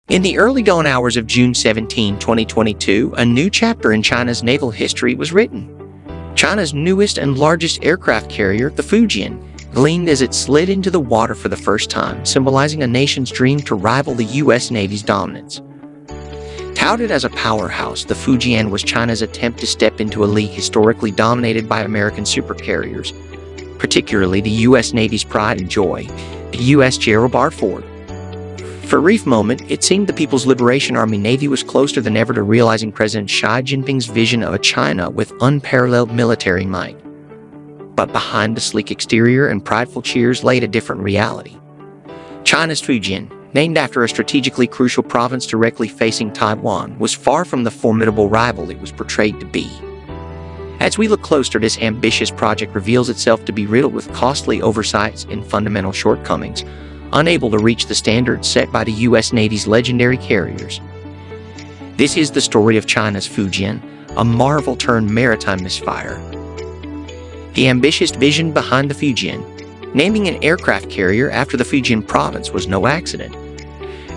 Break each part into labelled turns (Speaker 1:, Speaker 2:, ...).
Speaker 1: In the early dawn hours of June 17, 2022, a new chapter in China's naval history was written. China's newest and largest aircraft carrier, the Fujian, gleamed as it slid into the water for the first time, symbolizing a nation's dream to rival the U.S. Navy's dominance. Touted as a powerhouse, the Fujian was China's attempt to step into a league historically dominated by American supercarriers, particularly the U.S. Navy's pride and joy, the U.S. Gerald R. Ford. For a brief moment, it seemed the People's Liberation Army Navy was closer than ever to realizing President Xi Jinping's vision of a China with unparalleled military might. But behind the sleek exterior and prideful cheers laid a different reality. China's Fujian, named after a strategically crucial province directly facing Taiwan, was far from the formidable rival it was portrayed to be. As we look closer, this ambitious project reveals itself to be riddled with costly oversights and fundamental shortcomings, unable to reach the standards set by the U.S. Navy's legendary carriers. This is the story of China's Fujian, a marvel-turned maritime misfire. The ambitious vision behind the Fujian, naming an aircraft carrier after the Fujian province, was no accident.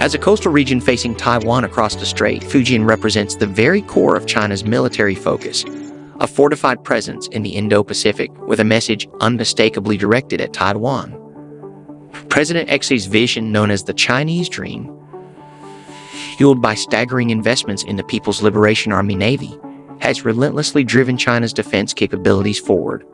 Speaker 1: As a coastal region facing Taiwan across the strait, Fujian represents the very core of China's military focus, a fortified presence in the Indo-Pacific with a message unmistakably directed at Taiwan. President Xi's vision, known as the Chinese Dream, fueled by staggering investments in the People's Liberation Army Navy, has relentlessly driven China's defense capabilities forward.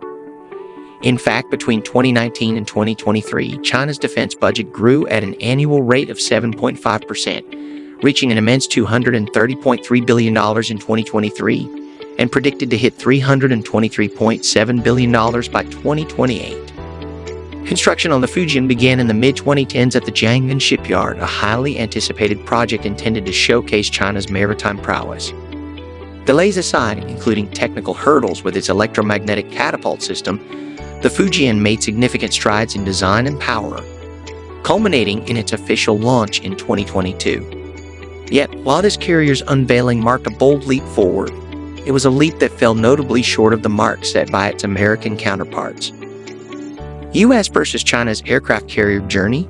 Speaker 1: In fact, between 2019 and 2023, China's defense budget grew at an annual rate of 7.5%, reaching an immense $230.3 billion in 2023, and predicted to hit $323.7 billion by 2028. Construction on the Fujian began in the mid-2010s at the Jiangmen shipyard, a highly anticipated project intended to showcase China's maritime prowess. Delays aside, including technical hurdles with its electromagnetic catapult system, the Fujian made significant strides in design and power, culminating in its official launch in 2022. Yet, while this carrier's unveiling marked a bold leap forward, it was a leap that fell notably short of the mark set by its American counterparts. U.S. versus China's aircraft carrier journey.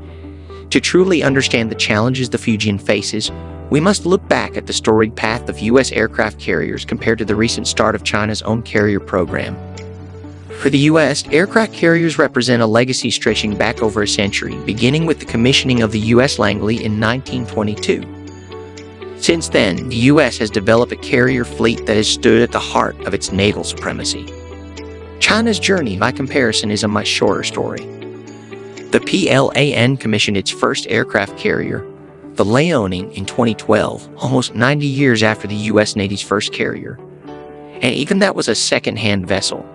Speaker 1: To truly understand the challenges the Fujian faces, we must look back at the storied path of U.S. aircraft carriers compared to the recent start of China's own carrier program. For the U.S., aircraft carriers represent a legacy stretching back over a century, beginning with the commissioning of the U.S. Langley in 1922. Since then, the U.S. has developed a carrier fleet that has stood at the heart of its naval supremacy. China's journey, by comparison, is a much shorter story. The PLAN commissioned its first aircraft carrier, the Liaoning, in 2012, almost 90 years after the U.S. Navy's first carrier. And even that was a second-hand vessel.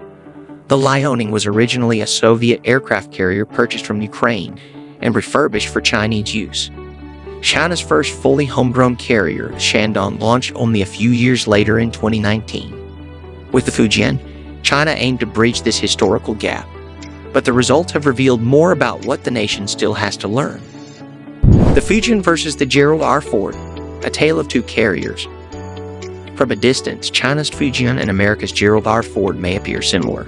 Speaker 1: The Liaoning was originally a Soviet aircraft carrier purchased from Ukraine and refurbished for Chinese use. China's first fully homegrown carrier, Shandong, launched only a few years later in 2019. With the Fujian, China aimed to bridge this historical gap, but the results have revealed more about what the nation still has to learn. The Fujian versus the Gerald R. Ford, a tale of two carriers. From a distance, China's Fujian and America's Gerald R. Ford may appear similar.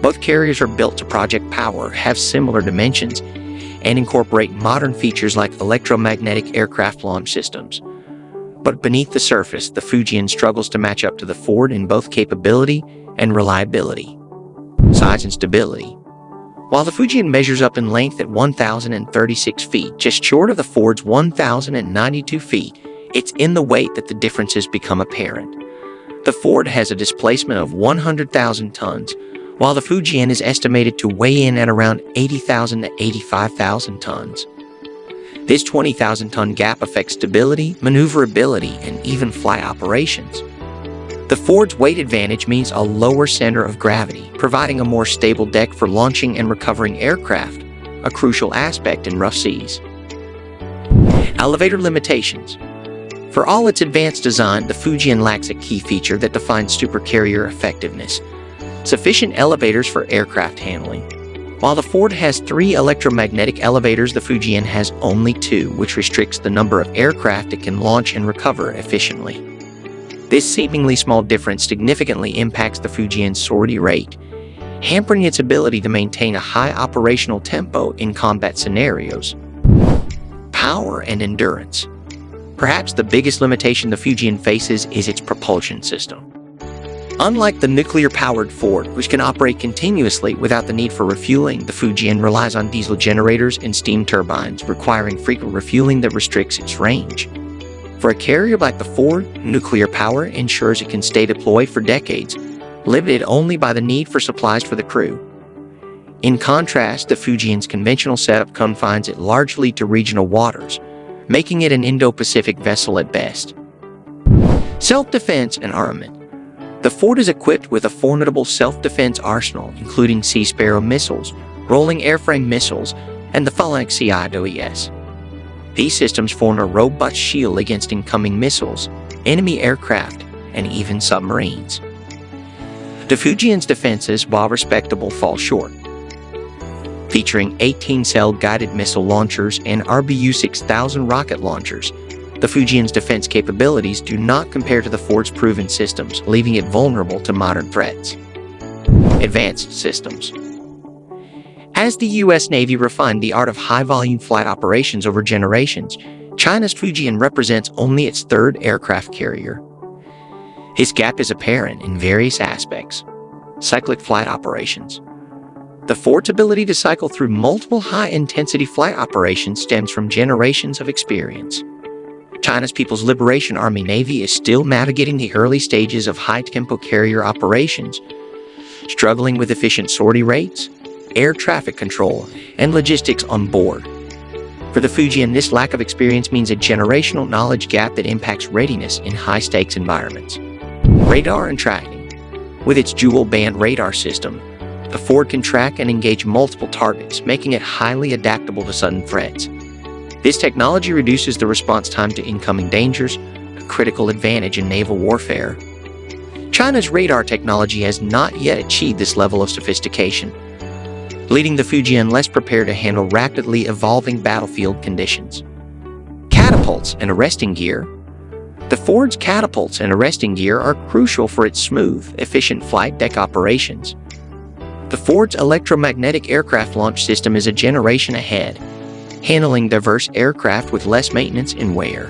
Speaker 1: Both carriers are built to project power, have similar dimensions, and incorporate modern features like electromagnetic aircraft launch systems. But beneath the surface, the Fujian struggles to match up to the Ford in both capability and reliability, size and stability. While the Fujian measures up in length at 1,036 feet, just short of the Ford's 1,092 feet, it's in the weight that the differences become apparent. The Ford has a displacement of 100,000 tons, while the Fujian is estimated to weigh in at around 80,000 to 85,000 tons. This 20,000-ton gap affects stability, maneuverability, and even flight operations. The Ford's weight advantage means a lower center of gravity, providing a more stable deck for launching and recovering aircraft, a crucial aspect in rough seas. Elevator limitations. For all its advanced design, the Fujian lacks a key feature that defines supercarrier effectiveness: sufficient elevators for aircraft handling. While the Ford has 3 electromagnetic elevators, the Fujian has only 2, which restricts the number of aircraft it can launch and recover efficiently. This seemingly small difference significantly impacts the Fujian's sortie rate, hampering its ability to maintain a high operational tempo in combat scenarios. Power and endurance. Perhaps the biggest limitation the Fujian faces is its propulsion system. Unlike the nuclear-powered Ford, which can operate continuously without the need for refueling, the Fujian relies on diesel generators and steam turbines, requiring frequent refueling that restricts its range. For a carrier like the Ford, nuclear power ensures it can stay deployed for decades, limited only by the need for supplies for the crew. In contrast, the Fujian's conventional setup confines it largely to regional waters, making it an Indo-Pacific vessel at best. Self-defense and armament. The Ford is equipped with a formidable self-defense arsenal, including Sea Sparrow missiles, rolling airframe missiles, and the Phalanx CIWS. These systems form a robust shield against incoming missiles, enemy aircraft, and even submarines. The Fujian's defenses, while respectable, fall short. Featuring 18-cell guided missile launchers and RBU-6000 rocket launchers, the Fujian's defense capabilities do not compare to the Ford's proven systems, leaving it vulnerable to modern threats. Advanced systems. As the U.S. Navy refined the art of high-volume flight operations over generations, China's Fujian represents only its third aircraft carrier. Its gap is apparent in various aspects. Cyclic flight operations. The Ford's ability to cycle through multiple high-intensity flight operations stems from generations of experience. China's People's Liberation Army Navy is still navigating the early stages of high-tempo carrier operations, struggling with efficient sortie rates, air traffic control, and logistics on board. For the Fujian, this lack of experience means a generational knowledge gap that impacts readiness in high-stakes environments. Radar and tracking. With its dual-band radar system, the Ford can track and engage multiple targets, making it highly adaptable to sudden threats. This technology reduces the response time to incoming dangers, a critical advantage in naval warfare. China's radar technology has not yet achieved this level of sophistication, leaving the Fujian less prepared to handle rapidly evolving battlefield conditions. Catapults and arresting gear. The Ford's catapults and arresting gear are crucial for its smooth, efficient flight deck operations. The Ford's electromagnetic aircraft launch system is a generation ahead, handling diverse aircraft with less maintenance and wear.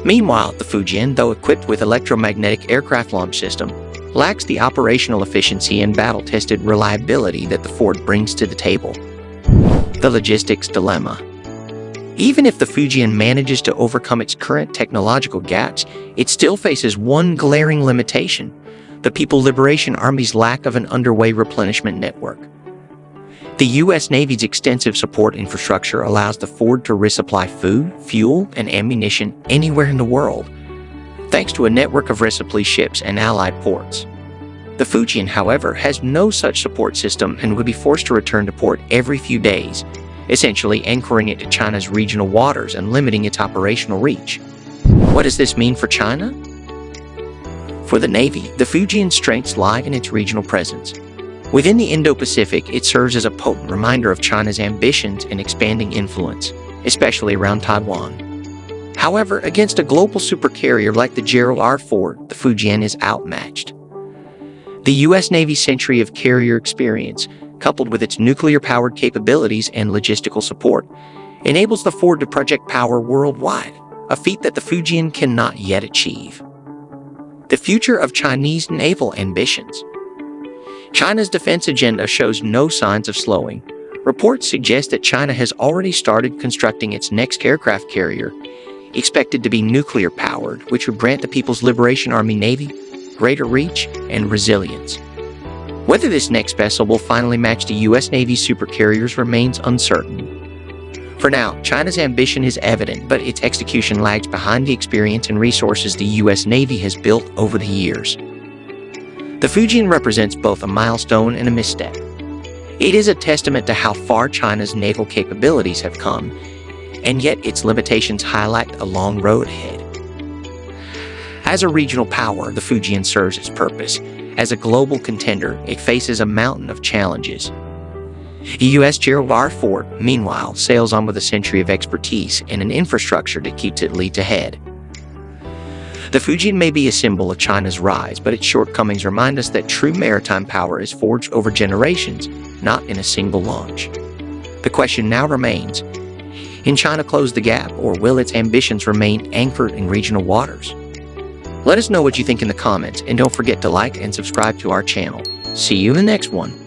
Speaker 1: Meanwhile, the Fujian, though equipped with electromagnetic aircraft launch system, lacks the operational efficiency and battle-tested reliability that the Ford brings to the table. The logistics dilemma. Even if the Fujian manages to overcome its current technological gaps, it still faces one glaring limitation: the People's Liberation Army's lack of an underway replenishment network. The U.S. Navy's extensive support infrastructure allows the Ford to resupply food, fuel, and ammunition anywhere in the world, thanks to a network of resupply ships and allied ports. The Fujian, however, has no such support system and would be forced to return to port every few days, essentially anchoring it to China's regional waters and limiting its operational reach. What does this mean for China? For the Navy, the Fujian's strengths lie in its regional presence. Within the Indo-Pacific, it serves as a potent reminder of China's ambitions and expanding influence, especially around Taiwan. However, against a global supercarrier like the Gerald R. Ford, the Fujian is outmatched. The U.S. Navy's century of carrier experience, coupled with its nuclear-powered capabilities and logistical support, enables the Ford to project power worldwide, a feat that the Fujian cannot yet achieve. The future of Chinese naval ambitions. China's defense agenda shows no signs of slowing. Reports suggest that China has already started constructing its next aircraft carrier, expected to be nuclear-powered, which would grant the People's Liberation Army Navy greater reach and resilience. Whether this next vessel will finally match the U.S. Navy's supercarriers remains uncertain. For now, China's ambition is evident, but its execution lags behind the experience and resources the U.S. Navy has built over the years. The Fujian represents both a milestone and a misstep. It is a testament to how far China's naval capabilities have come, and yet its limitations highlight a long road ahead. As a regional power, the Fujian serves its purpose. As a global contender, it faces a mountain of challenges. The U.S. Gerald R. Ford, meanwhile, sails on with a century of expertise and an infrastructure that keeps it leagues ahead. The Fujian may be a symbol of China's rise, but its shortcomings remind us that true maritime power is forged over generations, not in a single launch. The question now remains, Can China close the gap, or will its ambitions remain anchored in regional waters? Let us know what you think in the comments, and don't forget to like and subscribe to our channel. See you in the next one.